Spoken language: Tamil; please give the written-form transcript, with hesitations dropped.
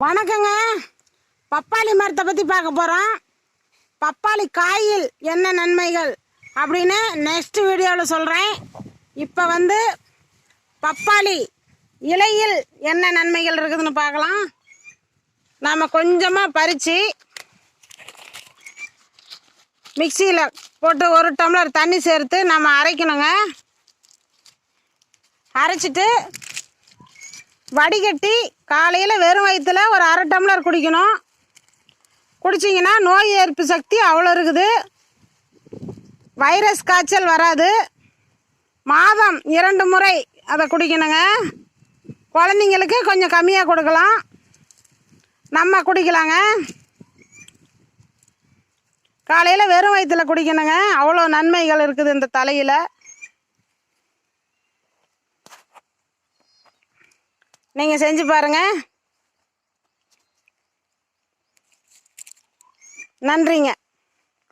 வணக்கங்க. பப்பாளி மரத்தை பற்றி பார்க்க போகிறோம். பப்பாளி காயில் என்ன நன்மைகள் அப்படின்னு நெக்ஸ்ட் வீடியோவில் சொல்கிறேன். இப்போ பப்பாளி இலையில் என்ன நன்மைகள் இருக்குதுன்னு பார்க்கலாம். நாம் கொஞ்சமாக பறித்து மிக்சியில் போட்டு 1 டம்ளர் தண்ணி சேர்த்து நம்ம அரைக்கணுங்க. அரைச்சிட்டு வடிகட்டி காலையில் வெறும் வயிற்றுல ஒரு 1/2 டம்ளர் குடிக்கணும். குடிச்சிங்கன்னா நோய் எதிர்ப்பு சக்தி அவ்வளோ இருக்குது. வைரஸ் காய்ச்சல் வராது. மாதம் 2 முறை அதை குடிக்கணுங்க. குழந்தைங்களுக்கு கொஞ்சம் கம்மியாக கொடுக்கலாம், நம்ம குடிக்கலாங்க. காலையில் வெறும் வயிற்றுல குடிக்கணுங்க. அவ்வளோ நன்மைகள் இருக்குது இந்த தலையில். நீங்கள் செஞ்சு பாருங்கள். நன்றிங்க.